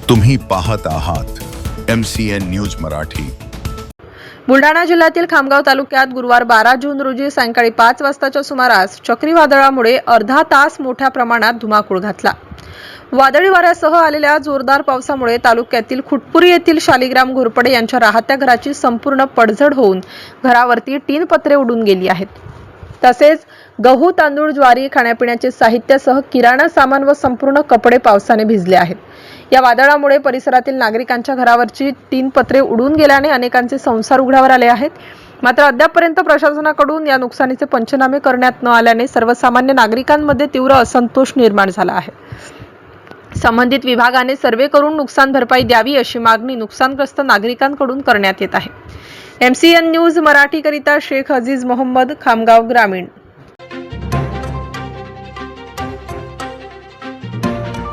तुम्ही पाहत आहात MCN न्यूज मराठी। बुलढाणा जिल्ह्यातील खामगाव तालुक्यात गुरुवार 12 जून रोजी सायंकाळी 5 वाजताच्या सुमारास चक्रीवादळामुळे अर्धा तास मोठ्या प्रमाणात धुमाकूळ घातला। वादळी वाऱ्यासह आलेल्या जोरदार पावसामुळे तालुक्यातील खुटपुरी येथील शालिग्राम घोरपडे यांच्या राहत्या घराची संपूर्ण पडझड होऊन घरावरती टीन पत्रे उडून गेली आहेत। तसेच गहू, तांदूळ, ज्वारी, खाण्यापिण्याचे साहित्यासह किराणा सामान व संपूर्ण कपडे पावसाने भिजले आहेत। या वादळामुळे परिसरातील नागरिकांच्या घरावरची टीन पत्रे उडून गेल्याने अनेकांचे संसार उघड्यावर आले आहेत। मात्र अद्यापपर्यंत प्रशासनाकडून या नुकसानीचे पंचनामे करण्यात न आल्याने सर्वसामान्य नागरिकांमध्ये तीव्र असंतोष निर्माण झाला आहे। संबंधित विभागाने सर्वे करून नुकसान भरपाई द्यावी अशी मागणी नुकसानग्रस्त नागरिकांकडून करण्यात येत आहे। MCN न्यूज मराठी करिता शेख अजीज मोहम्मद, खामगाव ग्रामीण।